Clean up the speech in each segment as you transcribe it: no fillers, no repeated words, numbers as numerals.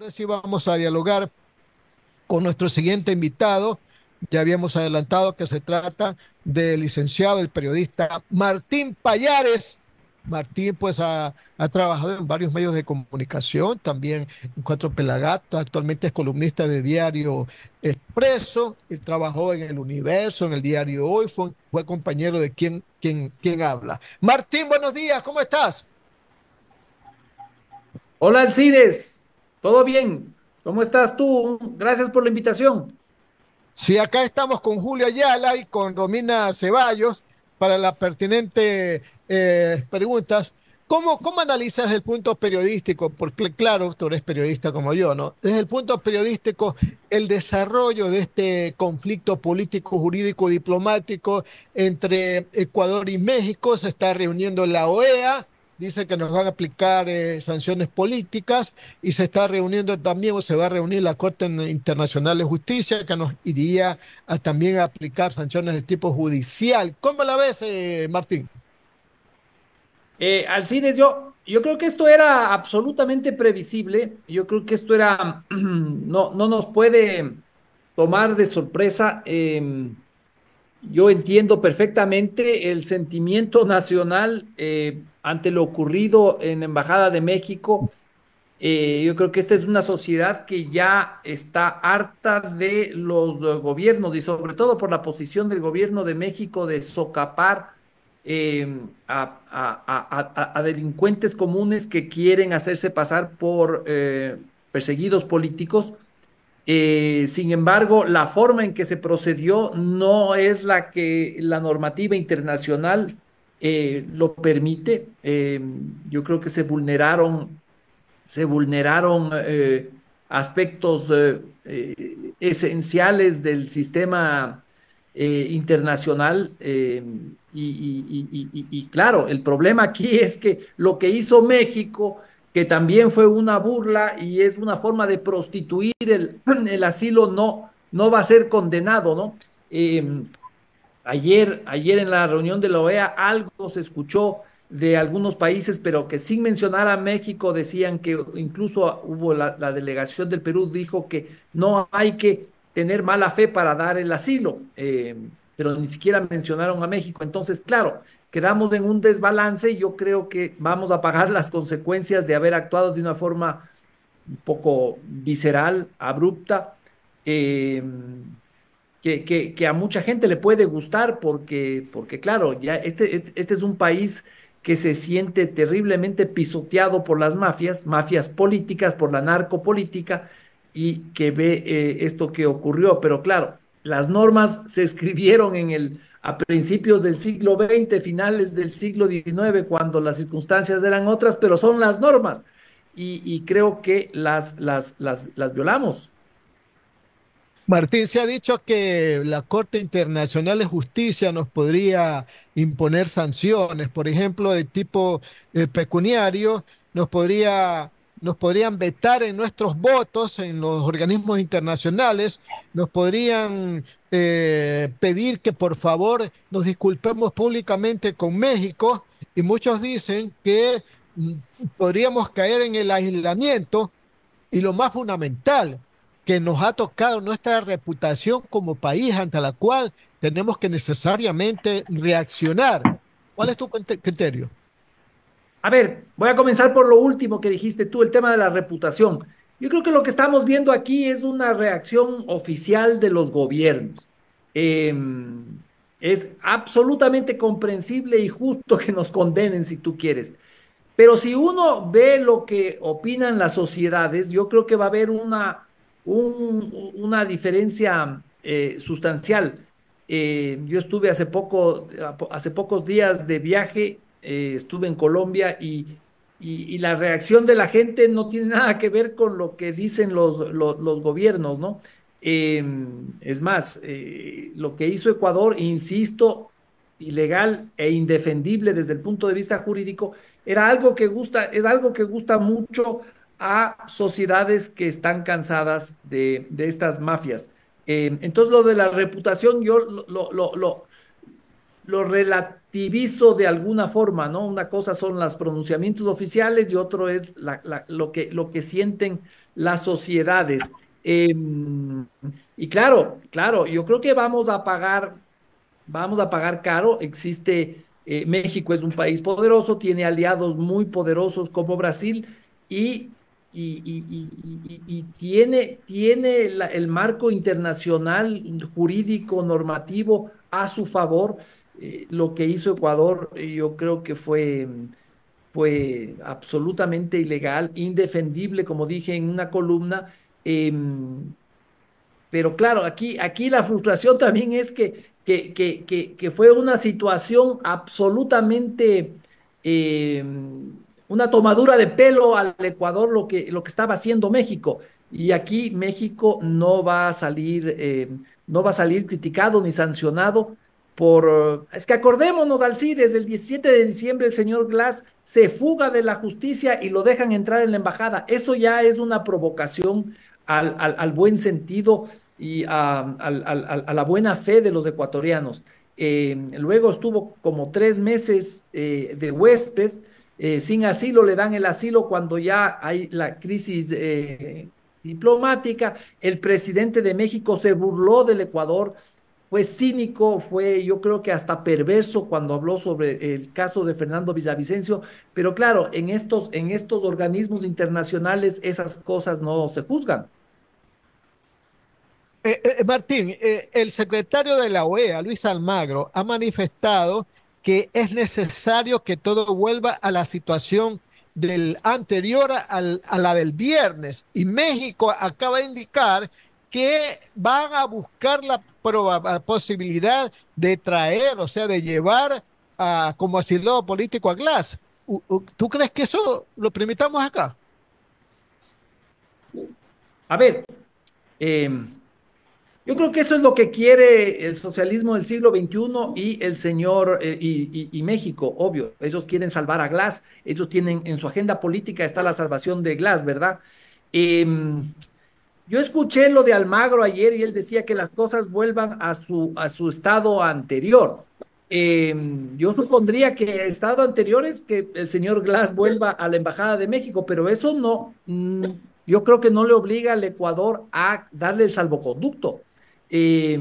Ahora sí vamos a dialogar con nuestro siguiente invitado. Ya habíamos adelantado que se trata del licenciado, el periodista Martín Payares. Martín pues ha trabajado en varios medios de comunicación, también en Cuatro Pelagatos, actualmente es columnista de Diario Expreso, y trabajó en El Universo, en el Diario Hoy, fue compañero de quien habla. Martín, buenos días, ¿cómo estás? Hola Alcides, ¿todo bien? ¿Cómo estás tú? Gracias por la invitación. Sí, acá estamos con Julio Ayala y con Romina Ceballos para las pertinentes preguntas. ¿Cómo analizas desde el punto periodístico? Porque claro, tú eres periodista como yo, ¿no? Desde el punto periodístico, el desarrollo de este conflicto político, jurídico, diplomático entre Ecuador y México, se está reuniendo la OEA, dice que nos van a aplicar sanciones políticas y se está reuniendo también o se va a reunir la Corte Internacional de Justicia que nos iría a también a aplicar sanciones de tipo judicial. ¿Cómo la ves, Martín? Alcides, yo creo que esto era absolutamente previsible. Yo creo que esto era, no nos puede tomar de sorpresa. Yo entiendo perfectamente el sentimiento nacional ante lo ocurrido en la Embajada de México. Yo creo que esta es una sociedad que ya está harta de los gobiernos y sobre todo por la posición del gobierno de México de socapar a delincuentes comunes que quieren hacerse pasar por perseguidos políticos. Sin embargo, la forma en que se procedió no es la que la normativa internacional lo permite. Yo creo que se vulneraron aspectos esenciales del sistema internacional. Y claro, el problema aquí es que lo que hizo México, que también fue una burla y es una forma de prostituir el asilo, no va a ser condenado, ¿no? Ayer en la reunión de la OEA algo se escuchó de algunos países, pero que sin mencionar a México decían que incluso hubo la delegación del Perú dijo que no hay que tener mala fe para dar el asilo, pero ni siquiera mencionaron a México. Entonces, claro, quedamos en un desbalance y yo creo que vamos a pagar las consecuencias de haber actuado de una forma un poco visceral, abrupta. Eh, que a mucha gente le puede gustar porque claro, ya este es un país que se siente terriblemente pisoteado por las mafias, mafias políticas, por la narcopolítica, y que ve esto que ocurrió. Pero claro, las normas se escribieron a principios del siglo XX, finales del siglo XIX, cuando las circunstancias eran otras, pero son las normas. Y creo que las violamos. Martín, se ha dicho que la Corte Internacional de Justicia nos podría imponer sanciones, por ejemplo, de tipo pecuniario, nos podrían vetar en nuestros votos en los organismos internacionales, nos podrían pedir que por favor nos disculpemos públicamente con México y muchos dicen que mm, podríamos caer en el aislamiento y lo más fundamental, que nos ha tocado nuestra reputación como país ante la cual tenemos que necesariamente reaccionar. ¿Cuál es tu criterio? A ver, voy a comenzar por lo último que dijiste tú, el tema de la reputación. Yo creo que lo que estamos viendo aquí es una reacción oficial de los gobiernos. Eh, es absolutamente comprensible y justo que nos condenen si tú quieres. Pero si uno ve lo que opinan las sociedades, yo creo que va a haber una diferencia sustancial. Yo estuve hace pocos días de viaje, estuve en Colombia y la reacción de la gente no tiene nada que ver con lo que dicen los gobiernos, ¿no? Eh, es más, lo que hizo Ecuador, insisto, ilegal e indefendible desde el punto de vista jurídico, es algo que gusta mucho a sociedades que están cansadas de estas mafias. Entonces, lo de la reputación, yo lo diviso de alguna forma, ¿no? Una cosa son los pronunciamientos oficiales y otro es lo que sienten las sociedades. Eh, y claro, claro, yo creo que vamos a pagar caro. Existe, México es un país poderoso, tiene aliados muy poderosos como Brasil y, y tiene el marco internacional, jurídico, normativo a su favor. Lo que hizo Ecuador, yo creo que fue absolutamente ilegal, indefendible, como dije en una columna. Pero claro, aquí la frustración también es que fue una situación absolutamente, eh, una tomadura de pelo al Ecuador lo que estaba haciendo México. Y aquí México no va a salir criticado ni sancionado es que acordémonos, Alcides, el 17 de diciembre el señor Glass se fuga de la justicia y lo dejan entrar en la embajada. Eso ya es una provocación al buen sentido y a la buena fe de los ecuatorianos. Luego estuvo como 3 meses de huésped, sin asilo, le dan el asilo cuando ya hay la crisis diplomática. El presidente de México se burló del Ecuador, fue cínico, fue yo creo que hasta perverso cuando habló sobre el caso de Fernando Villavicencio, pero claro, en estos organismos internacionales esas cosas no se juzgan. Martín, el secretario de la OEA, Luis Almagro, ha manifestado que es necesario que todo vuelva a la situación del anterior a la del viernes. Y México acaba de indicar que van a buscar la posibilidad de traer, o sea, de llevar como asilado político a Glass. ¿Tú crees que eso lo permitamos acá? A ver, eh, yo creo que eso es lo que quiere el socialismo del siglo XXI y el señor y México, obvio. Ellos quieren salvar a Glass, ellos tienen en su agenda política está la salvación de Glass, ¿verdad? Eh, yo escuché lo de Almagro ayer y él decía que las cosas vuelvan a su estado anterior. Eh, yo supondría que el estado anterior es que el señor Glass vuelva a la Embajada de México, pero eso no, yo creo que no le obliga al Ecuador a darle el salvoconducto. Eh,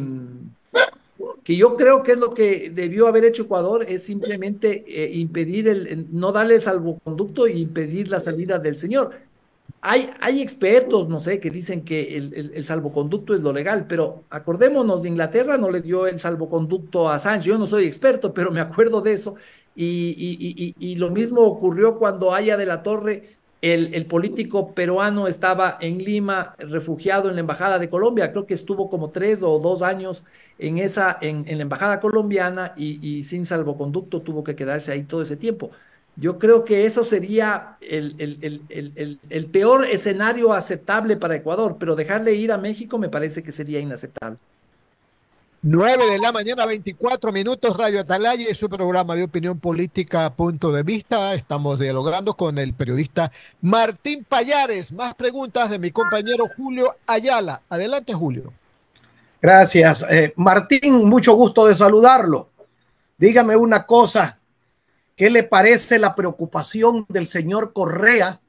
que yo creo que es lo que debió haber hecho Ecuador, es simplemente impedir no darle el salvoconducto e impedir la salida del señor. Hay expertos, no sé, que dicen que el salvoconducto es lo legal, pero acordémonos, de Inglaterra no le dio el salvoconducto a Assange. Yo no soy experto, pero me acuerdo de eso. Y lo mismo ocurrió cuando Haya de la Torre, el político peruano, estaba en Lima, refugiado en la Embajada de Colombia. Creo que estuvo como 3 o 2 años en la Embajada colombiana y sin salvoconducto tuvo que quedarse ahí todo ese tiempo. Yo creo que eso sería el peor escenario aceptable para Ecuador, pero dejarle ir a México me parece que sería inaceptable. 9 de la mañana, 24 minutos, Radio Atalaya y su programa de opinión política, Punto de Vista. Estamos dialogando con el periodista Martín Payares. Más preguntas de mi compañero Julio Ayala. Adelante, Julio. Gracias. Martín, mucho gusto de saludarlo. Dígame una cosa, ¿qué le parece la preocupación del señor Correa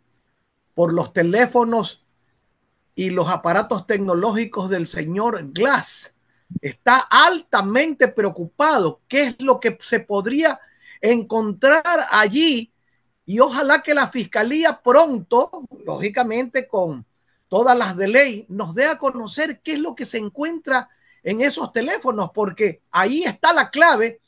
por los teléfonos y los aparatos tecnológicos del señor Glass? Está altamente preocupado. ¿Qué es lo que se podría encontrar allí? Y ojalá que la fiscalía pronto, lógicamente con todas las de ley, nos dé a conocer qué es lo que se encuentra en esos teléfonos, porque ahí está la clave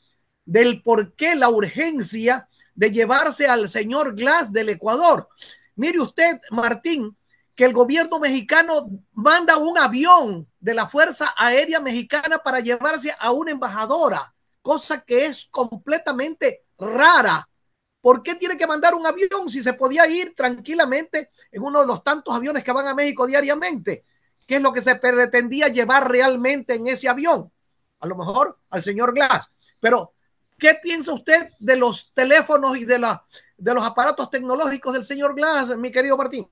del por qué la urgencia de llevarse al señor Glass del Ecuador. Mire usted, Martín, que el gobierno mexicano manda un avión de la Fuerza Aérea Mexicana para llevarse a una embajadora, cosa que es completamente rara. ¿Por qué tiene que mandar un avión si se podía ir tranquilamente en uno de los tantos aviones que van a México diariamente? ¿Qué es lo que se pretendía llevar realmente en ese avión? A lo mejor al señor Glass. Pero, ¿qué piensa usted de los teléfonos y de los aparatos tecnológicos del señor Glass, mi querido Martín?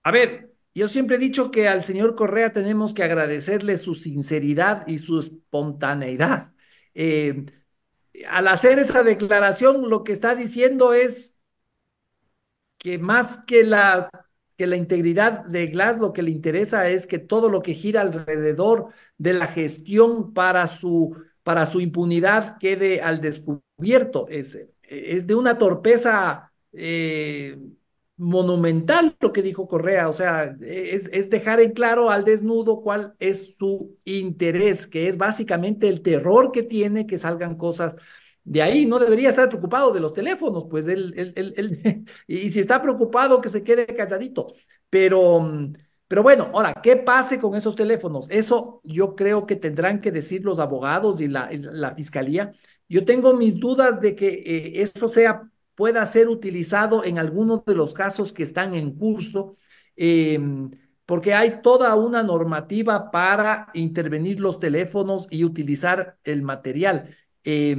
A ver, yo siempre he dicho que al señor Correa tenemos que agradecerle su sinceridad y su espontaneidad. Al hacer esa declaración, lo que está diciendo es que más que la integridad de Glass, lo que le interesa es que todo lo que gira alrededor de la gestión para su impunidad quede al descubierto. Es de una torpeza monumental lo que dijo Correa, o sea, es dejar en claro al desnudo cuál es su interés, que es básicamente el terror que tiene que salgan cosas de ahí. No debería estar preocupado de los teléfonos, pues y si está preocupado, que se quede calladito. Pero, pero bueno, ahora, ¿qué pase con esos teléfonos? Eso yo creo que tendrán que decir los abogados y la fiscalía. Yo tengo mis dudas de que eso pueda ser utilizado en algunos de los casos que están en curso, eh, porque hay toda una normativa para intervenir los teléfonos y utilizar el material. Eh,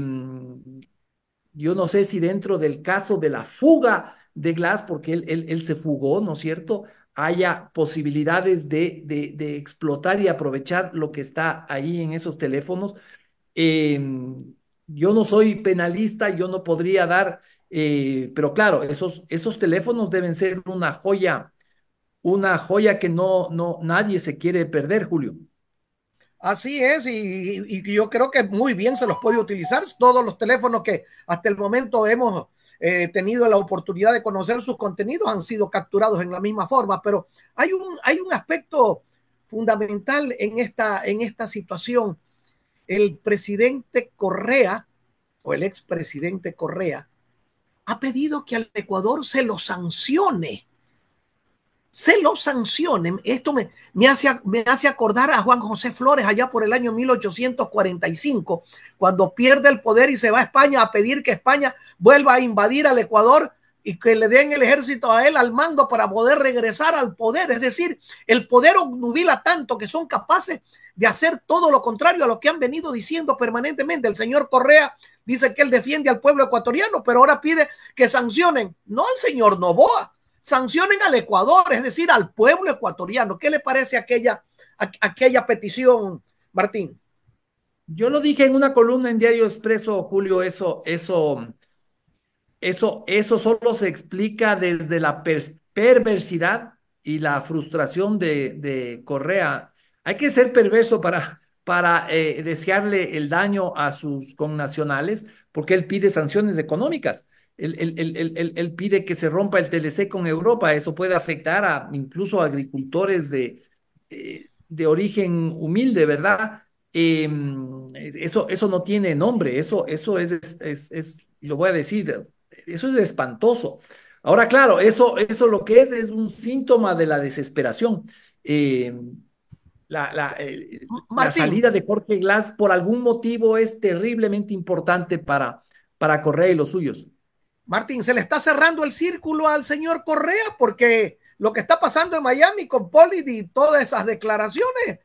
yo no sé si dentro del caso de la fuga de Glass, porque él se fugó, ¿no es cierto?, haya posibilidades de explotar y aprovechar lo que está ahí en esos teléfonos. Eh, yo no soy penalista, yo no podría dar, pero claro, esos teléfonos deben ser una joya que nadie se quiere perder, Julio. Así es, y yo creo que muy bien se los puede utilizar. Todos los teléfonos que hasta el momento hemos tenido la oportunidad de conocer sus contenidos han sido capturados en la misma forma, pero hay un aspecto fundamental en esta situación. El presidente Correa o el expresidente Correa ha pedido que al Ecuador se lo sancionen. Esto me hace acordar a Juan José Flores allá por el año 1845, cuando pierde el poder y se va a España a pedir que España vuelva a invadir al Ecuador y que le den el ejército a él al mando para poder regresar al poder. Es decir, el poder obnubila tanto que son capaces de hacer todo lo contrario a lo que han venido diciendo permanentemente. El señor Correa dice que él defiende al pueblo ecuatoriano, pero ahora pide que sancionen, no al señor Noboa, sancionen al Ecuador, es decir, al pueblo ecuatoriano. ¿Qué le parece aquella petición, Martín? Yo lo dije en una columna en Diario Expreso, Julio, eso solo se explica desde la perversidad y la frustración de Correa. Hay que ser perverso para desearle el daño a sus connacionales, porque él pide sanciones económicas. Él pide que se rompa el TLC con Europa. Eso puede afectar incluso a agricultores de origen humilde, ¿verdad? Eso no tiene nombre. Eso y lo voy a decir, eso es espantoso. Ahora, claro, eso lo que es un síntoma de la desesperación. Eh, la Martín, salida de Jorge Glass por algún motivo es terriblemente importante para Correa y los suyos. Martín, se le está cerrando el círculo al señor Correa porque lo que está pasando en Miami con Polly y todas esas declaraciones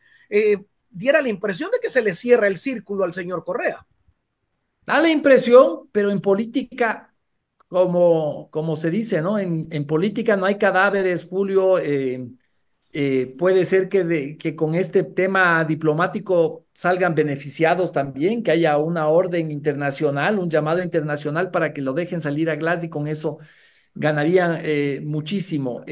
diera la impresión de que se le cierra el círculo al señor Correa. Da la impresión, pero en política, como se dice, ¿no? En política no hay cadáveres, Julio. Puede ser que con este tema diplomático salgan beneficiados también, que haya una orden internacional, un llamado internacional para que lo dejen salir a Glass y con eso ganarían muchísimo.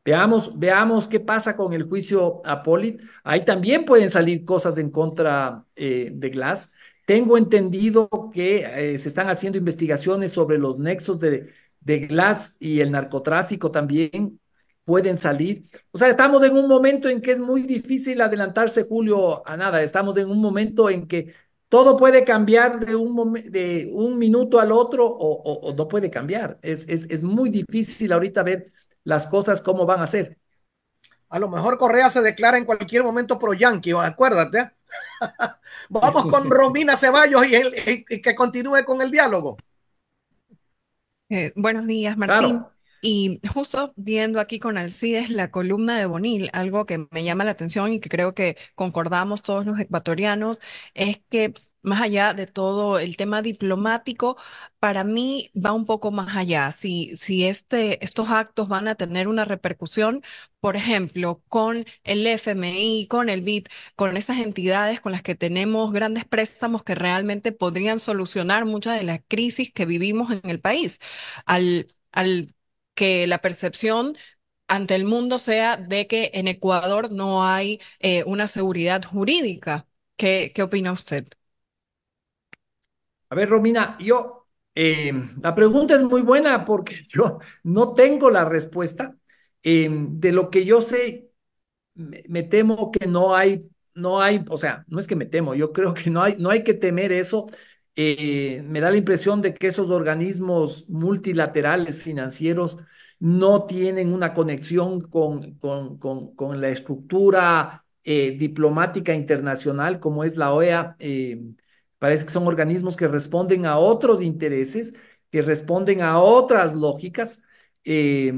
Veamos qué pasa con el juicio a Pollitt. Ahí también pueden salir cosas en contra de Glass. Tengo entendido que se están haciendo investigaciones sobre los nexos de Glass y el narcotráfico también pueden salir. O sea, estamos en un momento en que es muy difícil adelantarse, Julio, a nada. Estamos en un momento en que todo puede cambiar de un minuto al otro o no puede cambiar. Es muy difícil ahorita ver las cosas cómo van a ser. A lo mejor Correa se declara en cualquier momento pro yanqui, acuérdate. Vamos con Romina Ceballos y que continúe con el diálogo. Buenos días, Martín. Claro. Y justo viendo aquí con Alcides la columna de Bonil, algo que me llama la atención y que creo que concordamos todos los ecuatorianos, es que más allá de todo el tema diplomático, para mí va un poco más allá. Si estos actos van a tener una repercusión, por ejemplo, con el FMI, con el BID, con esas entidades con las que tenemos grandes préstamos que realmente podrían solucionar muchas de las crisis que vivimos en el país. Al que la percepción ante el mundo sea de que en Ecuador no hay una seguridad jurídica. ¿Qué opina usted? A ver, Romina, la pregunta es muy buena porque yo no tengo la respuesta. De lo que yo sé, me temo que no hay, o sea, no es que me temo, yo creo que no hay que temer eso. Me da la impresión de que esos organismos multilaterales financieros no tienen una conexión con la estructura diplomática internacional como es la OEA. Parece que son organismos que responden a otros intereses, que responden a otras lógicas. eh,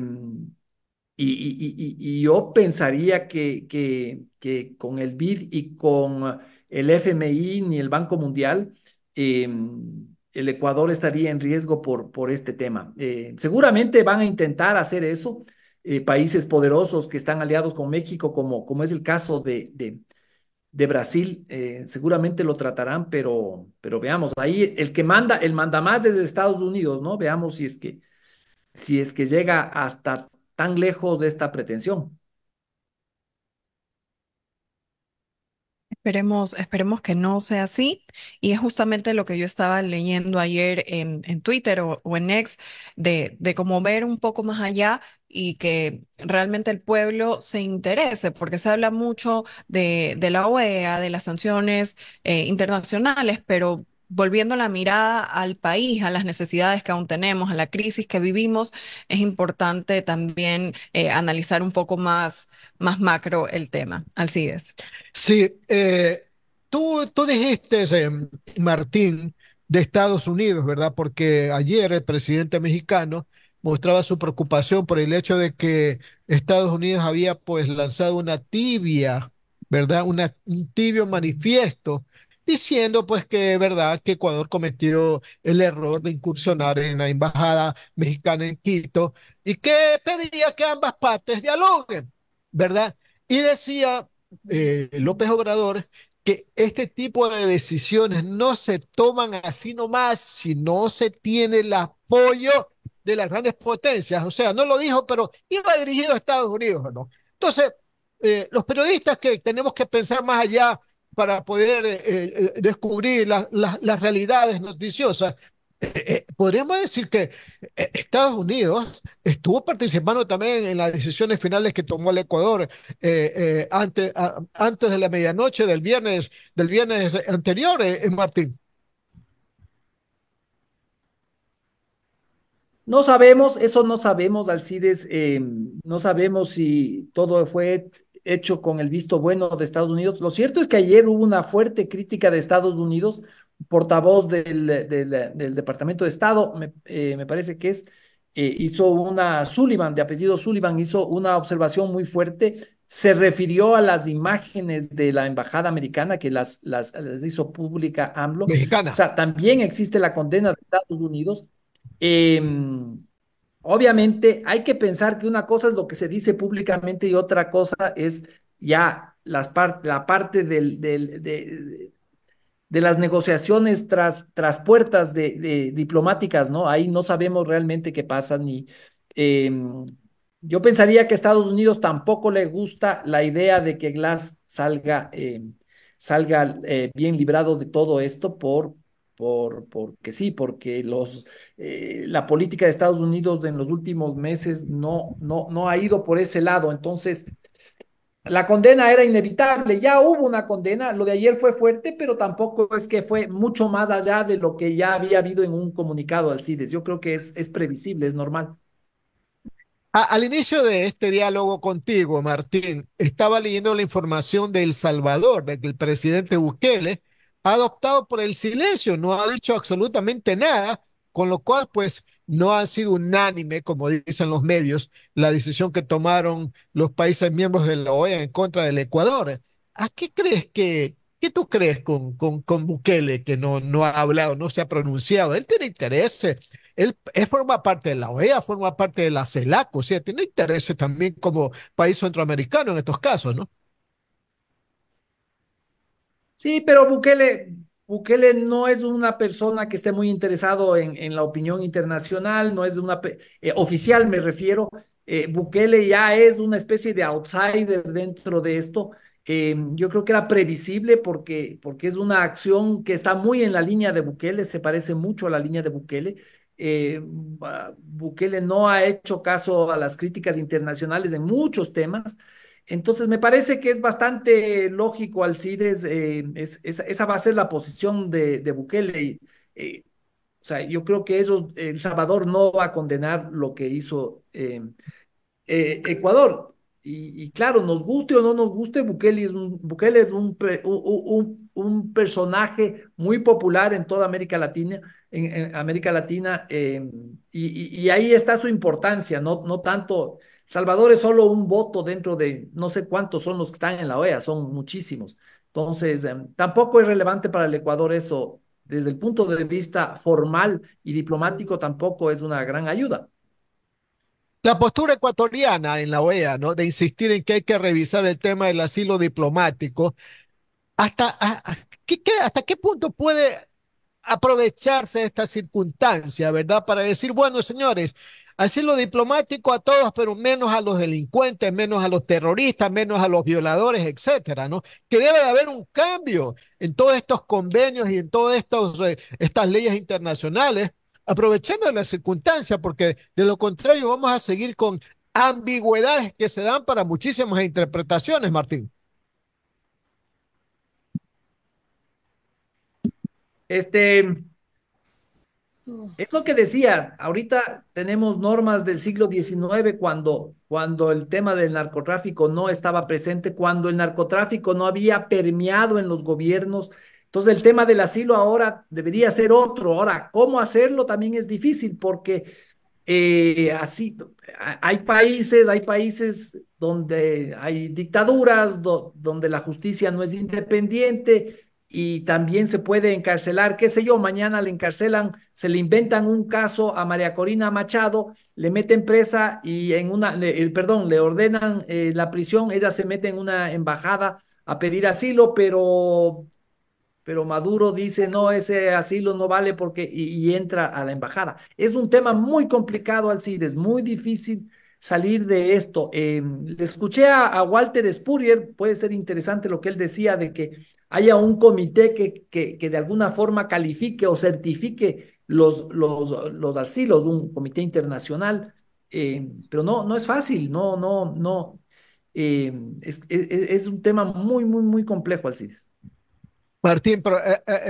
y yo pensaría que con el BID y con el FMI ni el Banco Mundial, eh, el Ecuador estaría en riesgo por este tema. Seguramente van a intentar hacer eso países poderosos que están aliados con México, como es el caso de Brasil, seguramente lo tratarán, pero veamos, ahí el mandamás es Estados Unidos, ¿no? Veamos si es que llega hasta tan lejos de esta pretensión. Esperemos que no sea así. Y es justamente lo que yo estaba leyendo ayer en Twitter o en X, de cómo ver un poco más allá y que realmente el pueblo se interese, porque se habla mucho de la OEA, de las sanciones internacionales, pero volviendo la mirada al país, a las necesidades que aún tenemos, a la crisis que vivimos, es importante también analizar un poco más macro el tema. Alcides. Sí, tú dijiste, Martín, de Estados Unidos, ¿verdad? Porque ayer el presidente mexicano mostraba su preocupación por el hecho de que Estados Unidos había pues lanzado una tibia, ¿verdad? Un tibio manifiesto diciendo pues que, ¿verdad? Que Ecuador cometió el error de incursionar en la embajada mexicana en Quito y que pedía que ambas partes dialoguen, ¿verdad? Y decía López Obrador que este tipo de decisiones no se toman así nomás si no se tiene el apoyo de las grandes potencias. O sea, no lo dijo, pero iba dirigido a Estados Unidos, ¿no? Entonces, los periodistas que tenemos que pensar más allá para poder descubrir las realidades noticiosas, podríamos decir que Estados Unidos estuvo participando también en las decisiones finales que tomó el Ecuador antes de la medianoche del viernes anterior, Martín. No sabemos, eso no sabemos, Alcides, no sabemos si todo fue hecho con el visto bueno de Estados Unidos. Lo cierto es que ayer hubo una fuerte crítica de Estados Unidos, portavoz del Departamento de Estado, me parece que hizo Sullivan, de apellido Sullivan, hizo una observación muy fuerte, se refirió a las imágenes de la embajada americana que las hizo pública AMLO. O Mexicana. sea, también existe la condena de Estados Unidos. Eh, Obviamente hay que pensar que una cosa es lo que se dice públicamente y otra cosa es ya la parte de las negociaciones tras puertas diplomáticas, ¿no? Ahí no sabemos realmente qué pasa ni... eh, yo pensaría que a Estados Unidos tampoco le gusta la idea de que Glass salga bien librado de todo esto porque sí, porque la política de Estados Unidos en los últimos meses no ha ido por ese lado. Entonces, la condena era inevitable, ya hubo una condena, lo de ayer fue fuerte, pero tampoco es que fue mucho más allá de lo que ya había habido en un comunicado al CIDES. Yo creo que es previsible, es normal. Al inicio de este diálogo contigo, Martín, estaba leyendo la información de El Salvador, de que el presidente Bukele ha optado por el silencio, no ha dicho absolutamente nada, con lo cual, pues, no ha sido unánime, como dicen los medios, la decisión que tomaron los países miembros de la OEA en contra del Ecuador. ¿A qué crees qué tú crees con Bukele, que no ha hablado, no se ha pronunciado? Él tiene intereses. Él forma parte de la OEA, forma parte de la CELAC, o sea, tiene intereses también como país centroamericano en estos casos, ¿no? Sí, pero Bukele no es una persona que esté muy interesado en la opinión internacional, no es oficial, me refiero. Bukele ya es una especie de outsider dentro de esto. Yo creo que era previsible porque es una acción que está muy en la línea de Bukele, se parece mucho a la línea de Bukele. Bukele no ha hecho caso a las críticas internacionales en muchos temas. Entonces, me parece que es bastante lógico, Alcides, esa va a ser la posición de Bukele. O sea, yo creo que El Salvador no va a condenar lo que hizo Ecuador. Y claro, nos guste o no nos guste, Bukele es un personaje muy popular en toda América Latina, en América Latina, y ahí está su importancia, no tanto. Salvador es solo un voto dentro de no sé cuántos son los que están en la OEA, son muchísimos. Entonces, tampoco es relevante para el Ecuador eso. Desde el punto de vista formal y diplomático, tampoco es una gran ayuda. La postura ecuatoriana en la OEA, ¿no? De insistir en que hay que revisar el tema del asilo diplomático, ¿hasta qué punto puede aprovecharse esta circunstancia, ¿verdad? Para decir, bueno, señores, asilo diplomático a todos, pero menos a los delincuentes, menos a los terroristas, menos a los violadores, etcétera, ¿no? Que debe de haber un cambio en todos estos convenios y en todas estas leyes internacionales, aprovechando la circunstancia, porque de lo contrario vamos a seguir con ambigüedades que se dan para muchísimas interpretaciones, Martín. Este, Es lo que decía, ahorita tenemos normas del siglo XIX cuando el tema del narcotráfico no estaba presente, cuando el narcotráfico no había permeado en los gobiernos. Entonces el tema del asilo ahora debería ser otro. Ahora, ¿cómo hacerlo? También es difícil porque así hay países donde hay dictaduras, donde la justicia no es independiente y también se puede encarcelar, qué sé yo, mañana le encarcelan, se le inventan un caso a María Corina Machado, le meten presa y perdón, le ordenan la prisión, ella se mete en una embajada a pedir asilo, pero Maduro dice, no, ese asilo no vale y entra a la embajada. Es un tema muy complicado, Alcides, muy difícil salir de esto. Le escuché a Walter Spurrier, puede ser interesante lo que él decía de que haya un comité que de alguna forma califique o certifique los asilos, un comité internacional, pero no es fácil, no. Es un tema muy, muy, muy complejo, Alcides. Martín,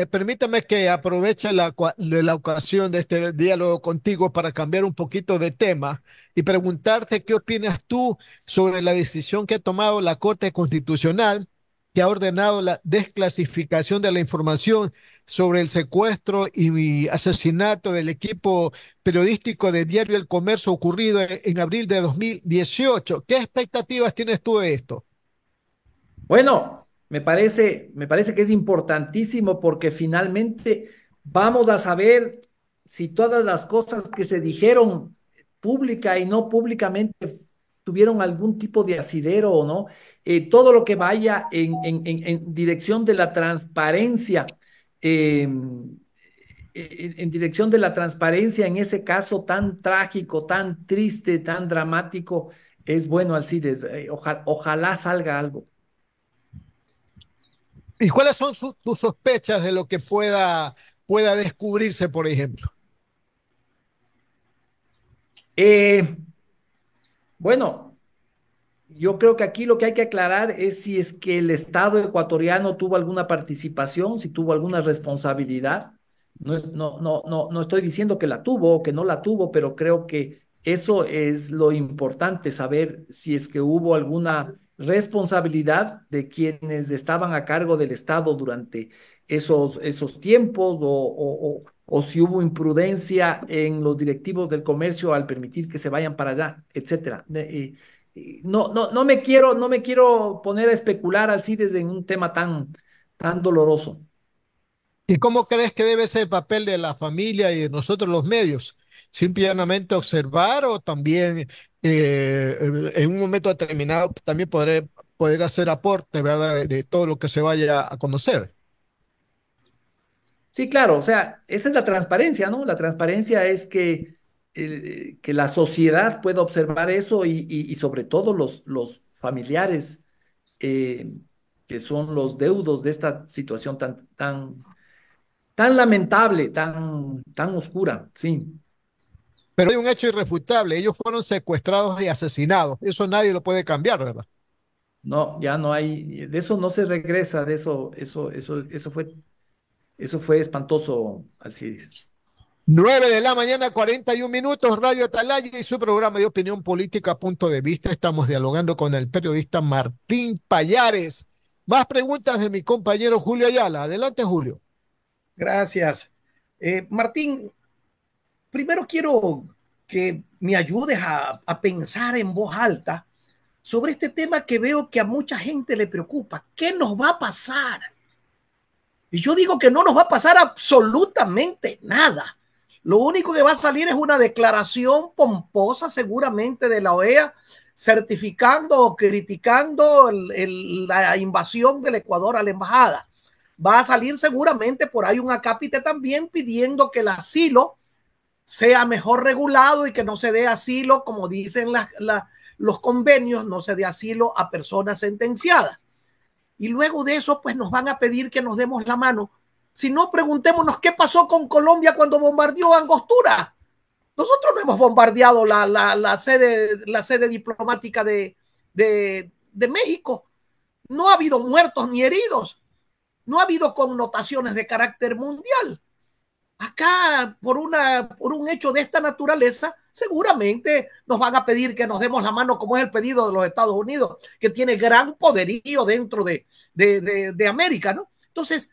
permítame que aproveche de la ocasión de este diálogo contigo para cambiar un poquito de tema y preguntarte qué opinas tú sobre la decisión que ha tomado la Corte Constitucional, que ha ordenado la desclasificación de la información sobre el secuestro y asesinato del equipo periodístico de Diario El Comercio ocurrido en abril de 2018. ¿Qué expectativas tienes tú de esto? Bueno, me parece que es importantísimo porque finalmente vamos a saber si todas las cosas que se dijeron pública y no públicamente tuvieron algún tipo de asidero o no. Todo lo que vaya en dirección de la transparencia, en dirección de la transparencia en ese caso tan trágico, tan triste, tan dramático, es bueno, Alcides. Ojalá salga algo. ¿Y cuáles son tus sospechas de lo que pueda descubrirse, por ejemplo? Eh, bueno, yo creo que aquí lo que hay que aclarar es si es que el Estado ecuatoriano tuvo alguna participación, si tuvo alguna responsabilidad. No estoy diciendo que la tuvo o que no la tuvo, pero creo que eso es lo importante, saber si es que hubo alguna responsabilidad de quienes estaban a cargo del Estado durante esos tiempos o si hubo imprudencia en los directivos del comercio al permitir que se vayan para allá, etcétera. No me quiero poner a especular así desde un tema tan doloroso. ¿Y cómo crees que debe ser el papel de la familia y de nosotros los medios? ¿Simplemente observar o también en un momento determinado también poder hacer aporte, ¿verdad? De todo lo que se vaya a conocer. Sí, claro, o sea, esa es la transparencia, ¿no? La transparencia es que la sociedad pueda observar eso y sobre todo los familiares eh, que son los deudos de esta situación tan lamentable, tan oscura, sí. Pero hay un hecho irrefutable, ellos fueron secuestrados y asesinados. Eso nadie lo puede cambiar, ¿verdad? No, ya no hay, de eso no se regresa, de eso fue espantoso, Alcides. 9 de la mañana, 41 minutos, Radio Atalaya y su programa de opinión política, Punto de Vista. Estamos dialogando con el periodista Martín Payares. Más preguntas de mi compañero Julio Ayala. Adelante, Julio. Gracias. Martín, primero quiero que me ayudes a pensar en voz alta sobre este tema que veo que a mucha gente le preocupa. ¿Qué nos va a pasar? Y yo digo que no nos va a pasar absolutamente nada. Lo único que va a salir es una declaración pomposa seguramente de la OEA certificando o criticando la invasión del Ecuador a la embajada. Va a salir seguramente por ahí un acápite también pidiendo que el asilo sea mejor regulado y que no se dé asilo, como dicen los convenios, no se dé asilo a personas sentenciadas. Y luego de eso, pues nos van a pedir que nos demos la mano. Si no, preguntémonos qué pasó con Colombia cuando bombardeó Angostura. Nosotros no hemos bombardeado la sede diplomática de México. No ha habido muertos ni heridos. No ha habido connotaciones de carácter mundial. Acá, por un hecho de esta naturaleza, seguramente nos van a pedir que nos demos la mano, como es el pedido de los Estados Unidos, que tiene gran poderío dentro de América, ¿no? Entonces,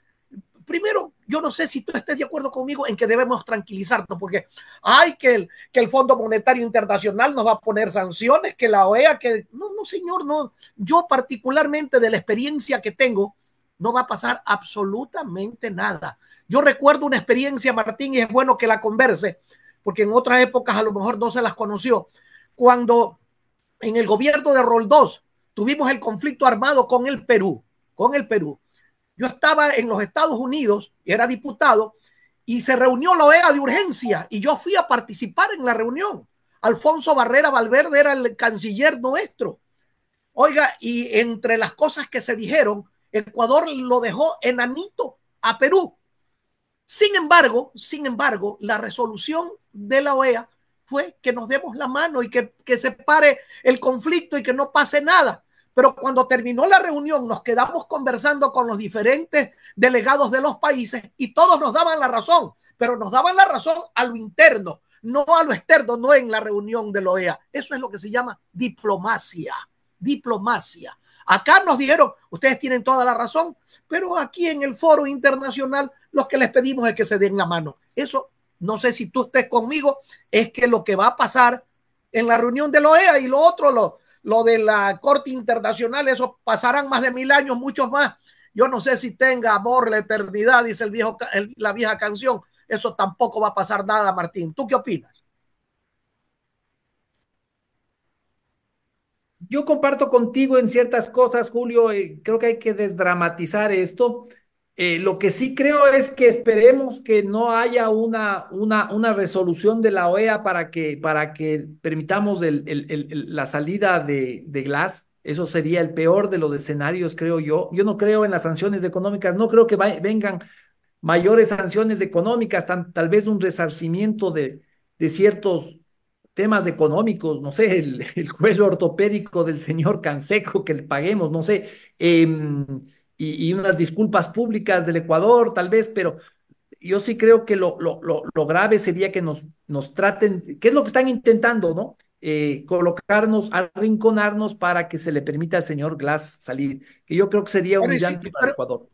primero, yo no sé si tú estés de acuerdo conmigo en que debemos tranquilizarnos, porque hay que el Fondo Monetario Internacional nos va a poner sanciones, que la OEA, que no, señor, no. Yo particularmente de la experiencia que tengo, no va a pasar absolutamente nada. Yo recuerdo una experiencia, Martín, y es bueno que la converse, porque en otras épocas a lo mejor no se las conoció. Cuando en el gobierno de Roldós tuvimos el conflicto armado con el Perú. Yo estaba en los Estados Unidos, era diputado, y se reunió la OEA de urgencia, y yo fui a participar en la reunión. Alfonso Barrera Valverde era el canciller nuestro. Oiga, y entre las cosas que se dijeron, Ecuador lo dejó enanito a Perú. Sin embargo, la resolución de la OEA fue que nos demos la mano y que se pare el conflicto y que no pase nada. Pero cuando terminó la reunión nos quedamos conversando con los diferentes delegados de los países y todos nos daban la razón, pero nos daban la razón a lo interno, no a lo externo, no en la reunión de la OEA. Eso es lo que se llama diplomacia. Diplomacia. Acá nos dijeron, ustedes tienen toda la razón, pero aquí en el foro internacional lo que les pedimos es que se den la mano. Eso, no sé si tú estés conmigo, es que lo que va a pasar en la reunión de la OEA y lo otro, lo de la Corte Internacional, eso pasarán más de 1000 años, muchos más. Yo no sé si tenga amor la eternidad, dice la vieja canción. Eso tampoco va a pasar nada, Martín. ¿Tú qué opinas? Yo comparto contigo en ciertas cosas, Julio. Creo que hay que desdramatizar esto. Lo que sí creo es que esperemos que no haya una resolución de la OEA para que permitamos la salida de Glass. Eso sería el peor de los escenarios, creo yo. Yo no creo en las sanciones económicas, no creo que vengan mayores sanciones económicas, tal vez un resarcimiento de ciertos temas económicos, no sé, el cuello ortopédico del señor Canseco que le paguemos, no sé, y unas disculpas públicas del Ecuador, tal vez, pero yo sí creo que lo grave sería que nos traten, ¿qué es lo que están intentando, no? Colocarnos, arrinconarnos para que se le permita al señor Glass salir, que yo creo que sería Pero, sí, humillante para el Ecuador.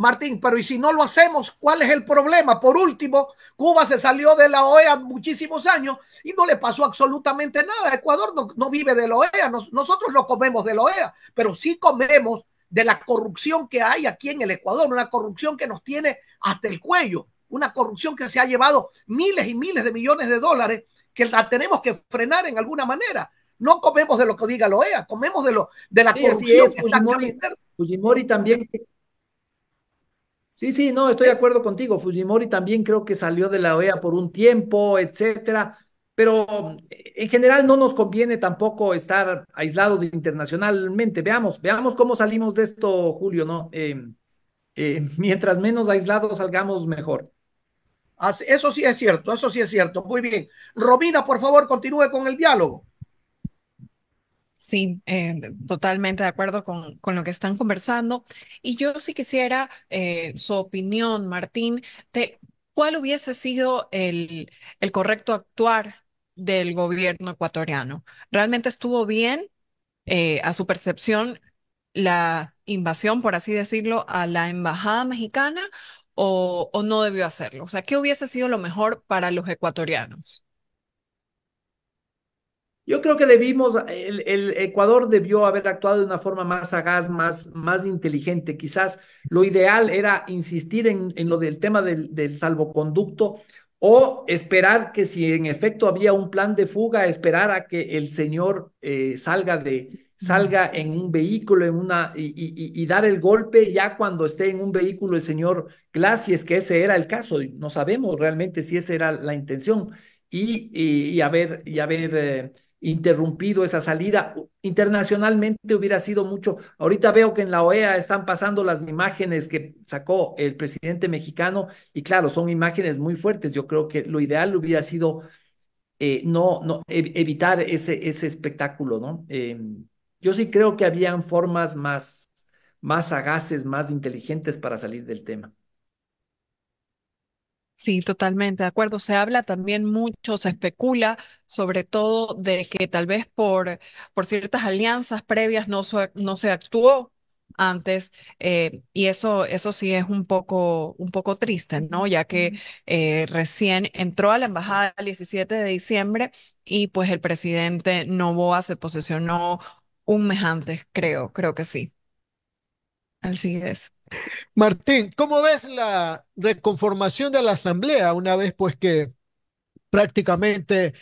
Martín, pero ¿y si no lo hacemos? ¿Cuál es el problema? Por último, Cuba se salió de la OEA muchísimos años y no le pasó absolutamente nada. Ecuador no vive de la OEA, nosotros no comemos de la OEA, pero sí comemos de la corrupción que hay aquí en el Ecuador, una corrupción que nos tiene hasta el cuello, una corrupción que se ha llevado miles y miles de millones de dólares que la tenemos que frenar en alguna manera. No comemos de lo que diga la OEA, comemos de la Sí, así corrupción es, que está acá Fujimori, interna. Fujimori también. Sí, sí, no, estoy de acuerdo contigo. Fujimori también creo que salió de la OEA por un tiempo, etcétera, pero en general no nos conviene tampoco estar aislados internacionalmente. Veamos cómo salimos de esto, Julio, ¿no? Mientras menos aislados salgamos, mejor. Eso sí es cierto, eso sí es cierto. Muy bien. Romina, por favor, continúe con el diálogo. Sí, totalmente de acuerdo con lo que están conversando. Y yo sí quisiera su opinión, Martín, de cuál hubiese sido el correcto actuar del gobierno ecuatoriano. ¿Realmente estuvo bien, a su percepción, la invasión, por así decirlo, a la embajada mexicana o no debió hacerlo? O sea, ¿qué hubiese sido lo mejor para los ecuatorianos? Yo creo que el Ecuador debió haber actuado de una forma más sagaz, más inteligente. Quizás lo ideal era insistir en lo del tema del salvoconducto o esperar que si en efecto había un plan de fuga, esperar a que el señor salga en un vehículo y dar el golpe ya cuando esté en un vehículo el señor Glass, si es que ese era el caso. No sabemos realmente si esa era la intención y haber interrumpido esa salida. Internacionalmente hubiera sido mucho. Ahorita veo que en la OEA están pasando las imágenes que sacó el presidente mexicano y claro, son imágenes muy fuertes. Yo creo que lo ideal hubiera sido evitar ese espectáculo, ¿no? Yo sí creo que habían formas más sagaces, más inteligentes para salir del tema. Sí, totalmente de acuerdo. Se habla también mucho, se especula sobre todo de que tal vez por ciertas alianzas previas no se actuó antes, y eso sí es un poco triste, ¿no? Ya que recién entró a la embajada el 17 de diciembre y pues el presidente Noboa se posesionó un mes antes, creo que sí. Así es. Martín, ¿cómo ves la reconformación de la Asamblea una vez pues que prácticamente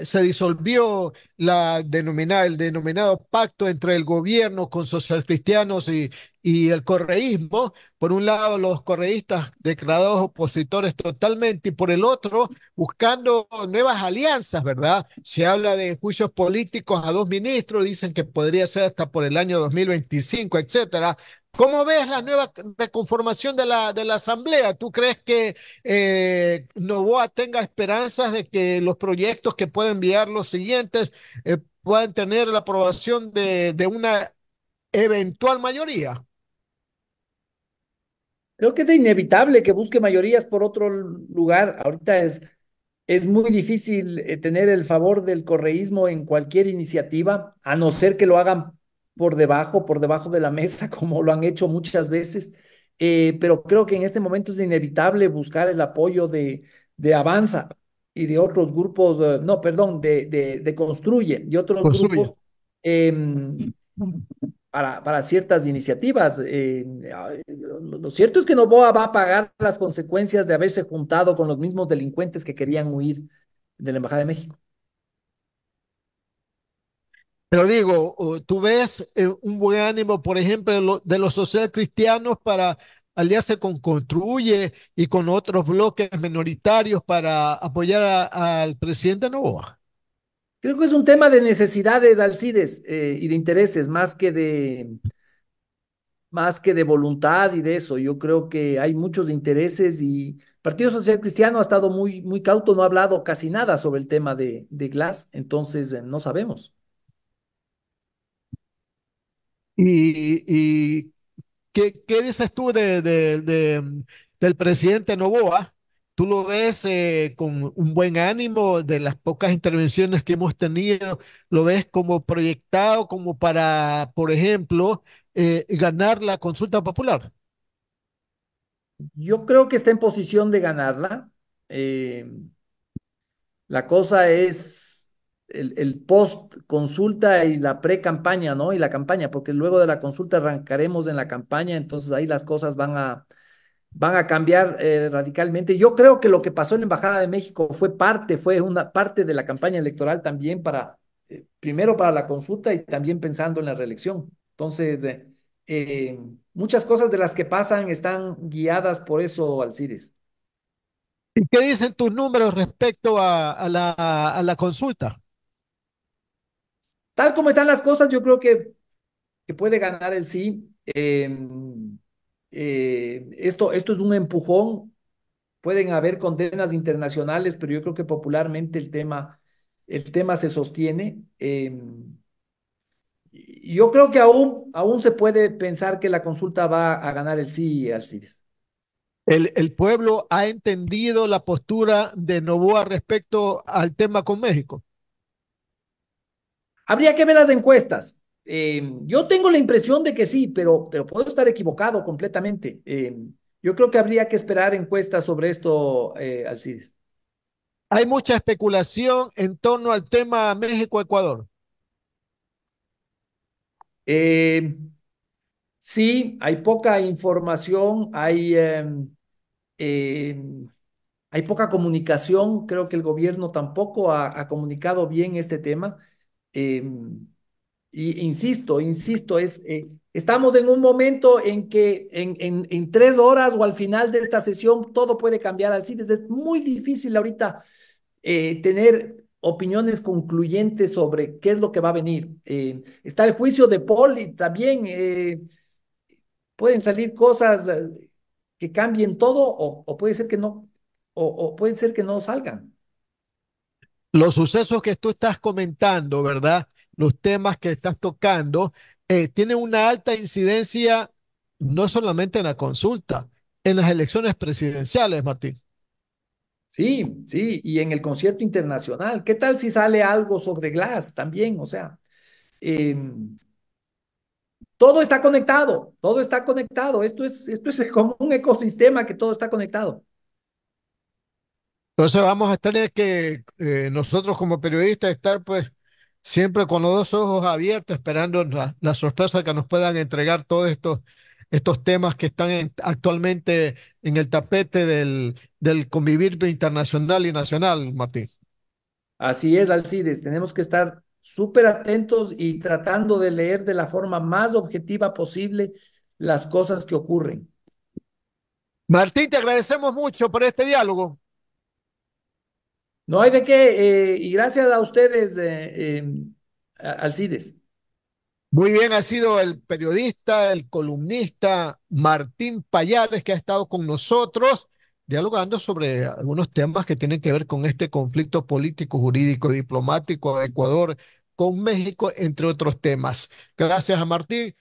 se disolvió el denominado pacto entre el gobierno con socialcristianos y el correísmo? Por un lado, los correístas declarados opositores totalmente, y por el otro, buscando nuevas alianzas, ¿verdad? Se habla de juicios políticos a dos ministros, dicen que podría ser hasta por el año 2025, etcétera. ¿Cómo ves la nueva reconformación de la Asamblea? ¿Tú crees que Novoa tenga esperanzas de que los proyectos que pueda enviar los siguientes puedan tener la aprobación de una eventual mayoría? Creo que es inevitable que busque mayorías por otro lugar. Ahorita es muy difícil tener el favor del correísmo en cualquier iniciativa, a no ser que lo hagan por debajo de la mesa, como lo han hecho muchas veces. Pero creo que en este momento es inevitable buscar el apoyo de Avanza y de otros grupos, no, perdón, de Construye y otros Construye. grupos em, para ciertas iniciativas. Lo cierto es que Noboa va a pagar las consecuencias de haberse juntado con los mismos delincuentes que querían huir de la Embajada de México. Pero digo, tú ves un buen ánimo, por ejemplo, de los social cristianos para aliarse con Construye y con otros bloques minoritarios para apoyar al presidente Noboa. Creo que es un tema de necesidades, Alcides, y de intereses, más que de voluntad y de eso. Yo creo que hay muchos intereses y el Partido Social Cristiano ha estado muy cauto, no ha hablado casi nada sobre el tema de Glass, entonces no sabemos. Y ¿qué dices tú del presidente Noboa? ¿Tú lo ves con un buen ánimo de las pocas intervenciones que hemos tenido? ¿Lo ves como proyectado como para, por ejemplo, ganar la consulta popular? Yo creo que está en posición de ganarla. La cosa es el post consulta y la pre campaña, ¿no? Y la campaña, porque luego de la consulta arrancaremos en la campaña, entonces ahí las cosas van a cambiar radicalmente. Yo creo que lo que pasó en la Embajada de México fue una parte de la campaña electoral también primero para la consulta y también pensando en la reelección. Entonces, muchas cosas de las que pasan están guiadas por eso, Alcides. ¿Y qué dicen tus números respecto a la consulta? Tal como están las cosas, yo creo que puede ganar el sí. Esto es un empujón. Pueden haber condenas internacionales, pero yo creo que popularmente el tema se sostiene. Yo creo que aún se puede pensar que la consulta va a ganar el sí, Alcides. El pueblo ha entendido la postura de Noboa respecto al tema con México. Habría que ver las encuestas. Yo tengo la impresión de que sí, pero puedo estar equivocado completamente. Yo creo que habría que esperar encuestas sobre esto, Alcides. Hay mucha especulación en torno al tema México-Ecuador. Eh, sí, hay poca información, eh, hay poca comunicación. Creo que el gobierno tampoco ha comunicado bien este tema. Eh, y insisto, estamos en un momento en que en 3 horas o al final de esta sesión todo puede cambiar. Alcides, es muy difícil ahorita tener opiniones concluyentes sobre qué es lo que va a venir. Está el juicio de Paul y también pueden salir cosas que cambien todo o puede ser que no, o puede ser que no salgan. Los sucesos que tú estás comentando, ¿verdad? Los temas que estás tocando, tienen una alta incidencia no solamente en la consulta, en las elecciones presidenciales, Martín. Sí, sí, y en el concierto internacional, ¿qué tal si sale algo sobre Glass también? O sea, eh, todo está conectado, todo está conectado. Esto es como un ecosistema que todo está conectado. Entonces vamos a tener que nosotros como periodistas estar pues siempre con los dos ojos abiertos esperando la sorpresa que nos puedan entregar todos estos temas que están actualmente en el tapete del convivir internacional y nacional, Martín. Así es, Alcides, tenemos que estar súper atentos y tratando de leer de la forma más objetiva posible las cosas que ocurren. Martín, te agradecemos mucho por este diálogo. No hay de qué, y gracias a ustedes, Alcides. Muy bien, ha sido el periodista, el columnista Martín Payares que ha estado con nosotros dialogando sobre algunos temas que tienen que ver con este conflicto político, jurídico, diplomático de Ecuador con México, entre otros temas. Gracias a Martín.